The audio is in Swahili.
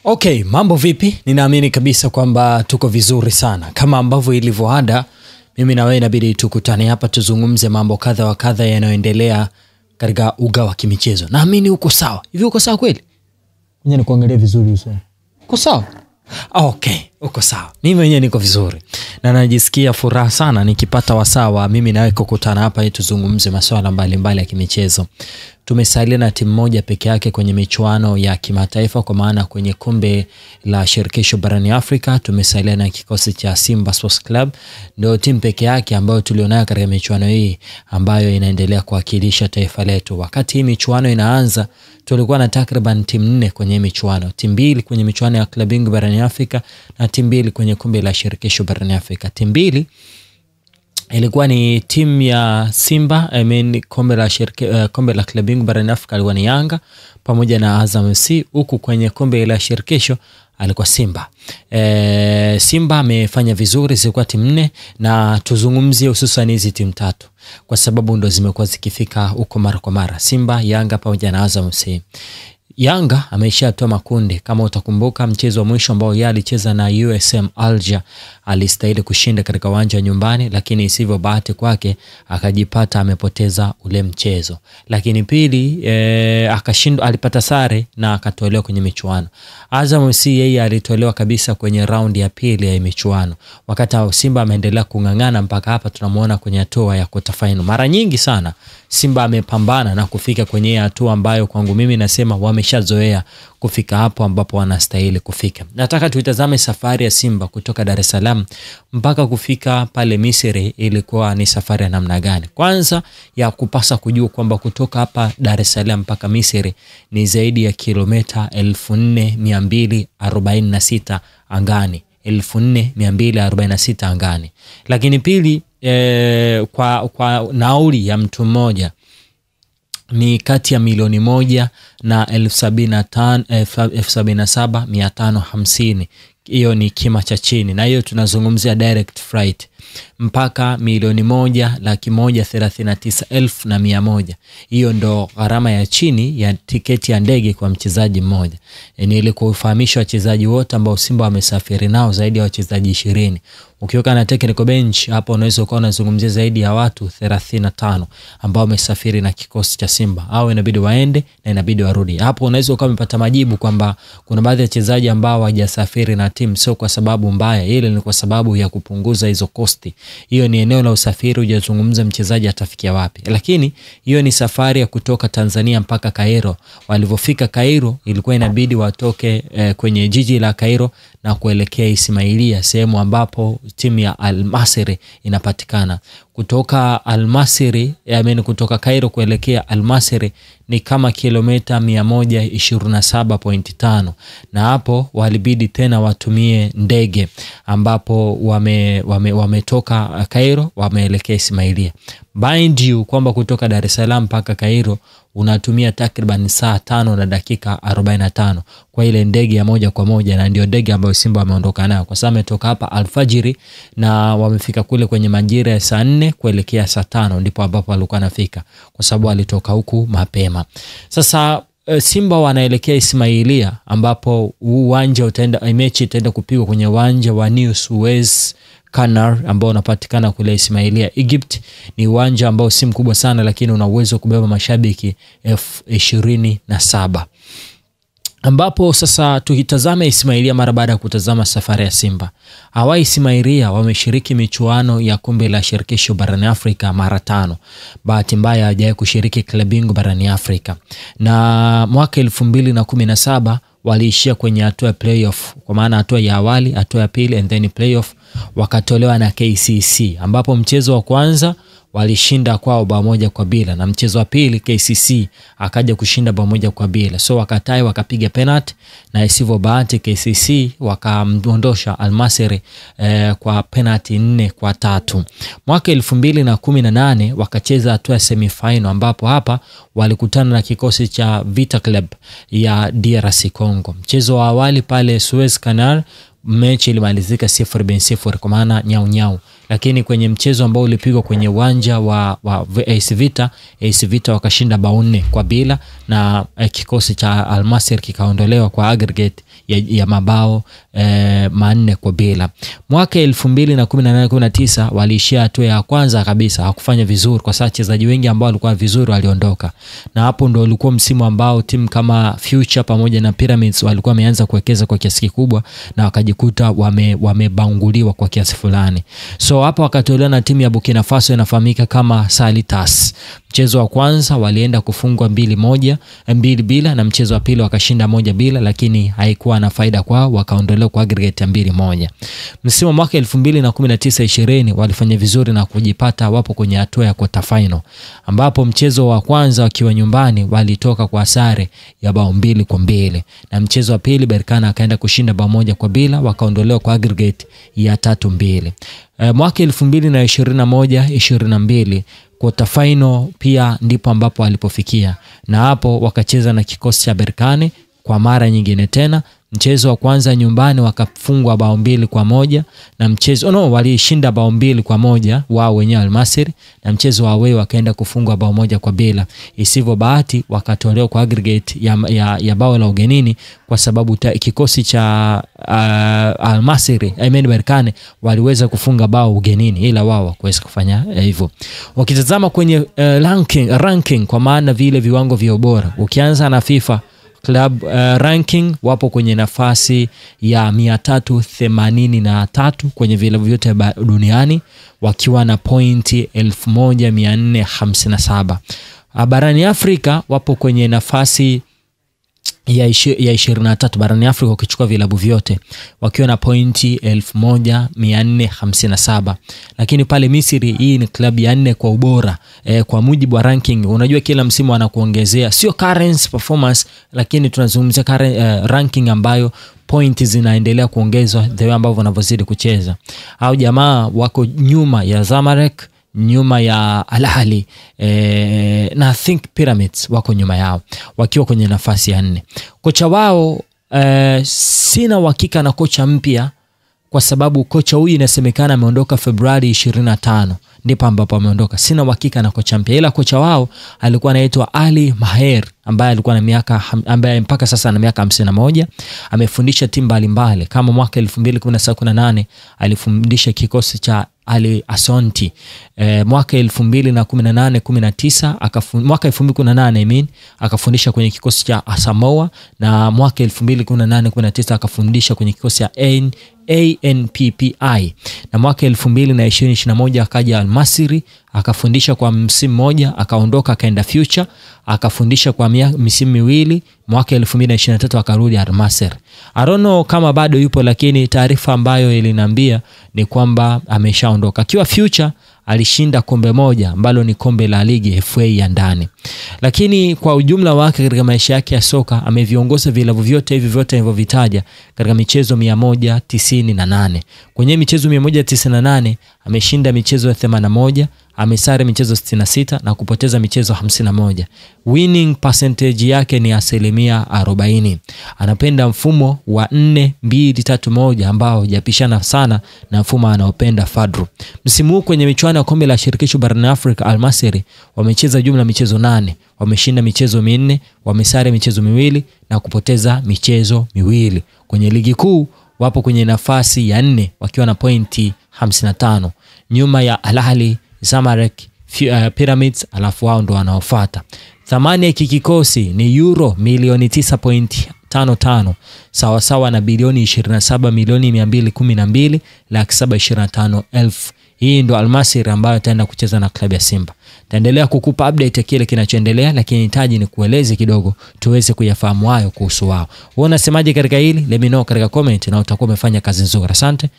Okay, mambo vipi? Ninaamini kabisa kwamba tuko vizuri sana. Kama ambavyo ilivyoada, mimi na wewe inabidi tukutane hapa tuzungumze mambo kadha wa kadha yanayoendelea katika uga wa kimichezo. Naamini uko sawa. Hivi uko sawa kweli? Ngoja nikuangalie vizuri usoni. Uko sawa? Okay, uko sawa. Mimi mwenyewe niko vizuri. Na najisikia furaha sana nikipata wasaa mimi na wewe kukutana hapa ili tuzungumze masuala mbalimbali ya kimichezo. Tumesalia na timu moja peke yake kwenye michuano ya kimataifa, kwa maana kwenye kombe la shirikisho barani Afrika tumesalia na kikosi cha Simba Sports Club. Ndio timu peke yake ambayo tulionayo katika michuano hii ambayo inaendelea kuwakilisha taifa letu. Wakati hii michuano inaanza tulikuwa na takriban timu 4 kwenye michuano. Timu 2 kwenye michuano ya klabu bingwa barani Afrika na timu 2 kwenye kombe la shirikisho barani Afrika. Timu 2 ilikuwa ni timu ya Simba, kombe la klabu bingwa barani Afrika ilikuwa ni Yanga pamoja na Azam FC, huku kwenye kombe la shirikisho alikuwa Simba. Simba amefanya vizuri, zilikuwa timu 4 na tuzungumzie hususan hizi timu 3 kwa sababu ndo zimekuwa zikifika huko mara kwa mara. Simba, Yanga pamoja na Azam FC. Yanga ameishatoa makundi. Kama utakumbuka mchezo wa mwisho ambao yeye alicheza na USM Alger, alistahili kushinda katika uwanja nyumbani, lakini isivyo bahati kwake akajipata amepoteza ule mchezo. Lakini pili akashindwa, alipata sare na akatolewa kwenye michuano. Azam FC yeye alitolewa kabisa kwenye raundi ya pili ya michuano. Wakati Simba ameendelea kungangana mpaka hapa tunamuona kwenye hatua ya quarter final. Mara nyingi sana Simba amepambana na kufika kwenye hatua ambayo kwangu mimi nasema wameshazoea kufika hapo ambapo wanastahili kufika. Nataka tuitazame safari ya Simba kutoka Dar es Salaam mpaka kufika pale Misri ilikuwa ni safari ya namna gani. Kwanza ya kupasa kujua kwamba kutoka hapa Dar es Salaam mpaka Misri ni zaidi ya kilomita 4246 angani. 4246 angani. Lakini pili kwa nauli ya mtu mmoja ni kati ya milioni 1 na 77,550. Hiyo ni kima cha chini, na hiyo tunazungumzia direct flight mpaka milioni 1,139,100. Hiyo ndo gharama ya chini ya tiketi ya ndege kwa mchezaji mmoja. Ni ile kufahamisha wachezaji wote ambao Simba wamesafiri nao zaidi ya wachezaji 20. Ukiweka na technical bench hapo unaweza ukawa unazungumzia zaidi ya watu 35 ambao wamesafiri na kikosi cha Simba. Hao inabidi waende na inabidi warudi. Hapo unaweza ukawa umepata majibu kwamba kuna baadhi ya wachezaji ambao hawajasafiri na timu, sio kwa sababu mbaya, ile ni kwa sababu ya kupunguza hizo kosti. Hiyo ni eneo la usafiri, hujazungumza mchezaji atafikia wapi. Lakini hiyo ni safari ya kutoka Tanzania mpaka Cairo. Walivofika Cairo ilikuwa inabidi watoke kwenye jiji la Cairo na kuelekea Ismailia, sehemu ambapo timu ya Al Masry inapatikana. Kutoka Al Masry, kutoka Cairo kuelekea Al Masry ni kama kilomita 127.5, na hapo walibidi tena watumie ndege ambapo wametoka Cairo wameelekea Ismailia. Mind you kwamba kutoka Dar es Salaam mpaka Cairo unatumia takriban saa 5 na dakika 45 kwa ile ndege ya moja kwa moja, na ndio ndege ambayo Simba wameondoka nayo, kwa sababu ametoka hapa alfajiri na wamefika kule kwenye majira ya saa 4 kuelekea saa 5 ndipo ambapo walikuwa nafika, kwa sababu walitoka huku mapema. Sasa Simba wanaelekea Ismailia ambapo uwanja mechi itaenda kupigwa kwenye uwanja wa New Suez Canal ambao unapatikana kule Ismailia, Egypt. Ni uwanja ambao si mkubwa sana, lakini una uwezo kubeba mashabiki 27. Ambapo sasa tukitazama Ismailia mara baada ya kutazama safari ya Simba. Hawa Ismailia wameshiriki michuano ya kombe la shirikisho barani Afrika mara 5. Bahati mbaya hawajawahi kushiriki klabu bingwa barani Afrika. Na mwaka 2017 waliishia kwenye hatua ya playoff, kwa maana hatua ya awali, hatua ya pili and then playoff, wakatolewa na KCC, ambapo mchezo wa kwanza walishinda kwao 1-0, na mchezo wa pili KCC akaja kushinda 1-0. So wakatai wakapiga penalty, na isivyo bahati KCC wakamdondosha Al Masry kwa penalty 4-3. Mwaka 2018 wakacheza hatua ya semifinal, ambapo hapa walikutana na kikosi cha Vita Club ya DRC Congo. Mchezo wa awali pale Suez Canal mechi ilimalizika 0-0 kwa maana nyau nyau. Lakini kwenye mchezo ambao ulipigwa kwenye uwanja wa AS Vita wakashinda bao 4-0 na kikosi cha Al Masry kikaondolewa kwa aggregate ya mabao 4-0. Mwaka 2018-19 waliishia hatua ya kwanza kabisa, hakufanya vizuri kwa sababu wachezaji wengi ambao walikuwa vizuri waliondoka. Na hapo ndo ulikuwa msimu ambao timu kama Future pamoja na Pyramids walikuwa wameanza kuwekeza kwa kiasi kikubwa na wakajikuta wamebanguliwa kwa kiasi fulani. So hapa wakatolewa na timu ya Burkina Faso inafahamika kama Salitas. Mchezo wa kwanza walienda kufungwa 2-1 na mchezo wa pili wakashinda 1-0, lakini haikuwa na faida kwao, wakaondolewa kwa aggregate ya 2-1. Msimu mwaka 2019-20 walifanya vizuri na kujipata wapo kwenye hatua ya quarter final, ambapo mchezo wa kwanza wakiwa nyumbani walitoka kwa sare ya bao 2-2 na mchezo wa pili Berkane akaenda kushinda bao 1-0, wakaondolewa kwa aggregate ya 3-2. Mwaka 2021-22 quarter final pia ndipo ambapo walipofikia, na hapo wakacheza na kikosi cha Berkane kwa mara nyingine tena. Mchezo wa kwanza nyumbani wakafungwa bao 2-1 na mchezo walishinda bao 2-1 wao wenyewe Al Masry, na mchezo wa away wakaenda kufungwa bao 1-0. Isivyo bahati wakatolewa kwa aggregate ya bao la ugenini kwa sababu kikosi cha Al Masry Berkane waliweza kufunga bao ugenini ila wao hawakuweza kufanya hivyo. Ukitazama kwenye ranking kwa maana vile viwango vya ubora, ukianza na FIFA Club ranking wapo kwenye nafasi ya 383 kwenye vilabu vyote duniani wakiwa na pointi 1457. Barani Afrika wapo kwenye nafasi ya 23 barani Afrika ukichukua vilabu vyote wakiwa na pointi 1457. Lakini pale Misri hii ni klabu ya 4 kwa ubora kwa mujibu wa ranking. Unajua kila msimu wanakuongezea sio current performance, lakini tunazungumzia ranking ambayo pointi zinaendelea kuongezwa the way ambavyo wanavyozidi kucheza. Hao jamaa wako nyuma ya Zamalek, nyuma ya Al Ahly na think Pyramids wako nyuma yao wakiwa kwenye nafasi ya 4. Kocha wao sina uhakika na kocha mpya kwa sababu kocha huyu inasemekana ameondoka Februari 25 ndipo ambapo ameondoka. Sina uhakika na kocha mpya, ila kocha wao alikuwa anaitwa Ali Maher ambaye alikuwa na miaka ambaye mpaka sasa ana miaka 51. Amefundisha timu mbalimbali kama mwaka 2017-18 alifundisha kikosi cha Ali Asonti. Mwaka 2018-19 mwaka 2018 akafundisha kwenye kikosi cha Asamoah, na mwaka 2018-19 akafundisha kwenye kikosi cha ANPPI, na mwaka 2020-2021 akaja Al Masry akafundisha kwa msimu mmoja, akaondoka akaenda Future akafundisha kwa misimu miwili. Mwaka 2023 akarudi Al Masry. I don't know kama bado yupo, lakini taarifa ambayo ilinambia ni kwamba ameshaondoka. Akiwa Future alishinda kombe moja ambalo ni kombe la ligi FA ya ndani, lakini kwa ujumla wake katika maisha yake ya soka ameviongoza vilabu vyote hivi vyote nilivyovitaja katika michezo 198. Kwenye michezo 198 ameshinda michezo 81, amesare michezo 66 na kupoteza michezo 51. Winning percentage yake ni 40%. Anapenda mfumo wa 4-2-3-1 ambao hujapishana sana na mfumo anaopenda Fadru. Msimu huu kwenye michuano ya kombe la shirikisho barani Afrika, Al Masry wamecheza jumla michezo 8, wameshinda michezo 4, wamesare michezo 2 na kupoteza michezo 2. Kwenye ligi kuu wapo kwenye nafasi ya 4 wakiwa na pointi 55 nyuma ya Al Ahly, Zamalek, Pyramids, alafu wao ndo wanaofuata. Thamani ya kikosi ni euro milioni 9.55 sawa sawa na bilioni 27,212,725,000. Hii ndo Al Masry ambayo itaenda kucheza na klabu ya Simba. Taendelea kukupa update kile kinachoendelea, lakini nitaji ni kueleze kidogo tuweze kuyafahamu hayo kuhusu wao. Wewe unasemaje katika hili? Let me know katika comment na utakuwa umefanya kazi nzuri. Asante.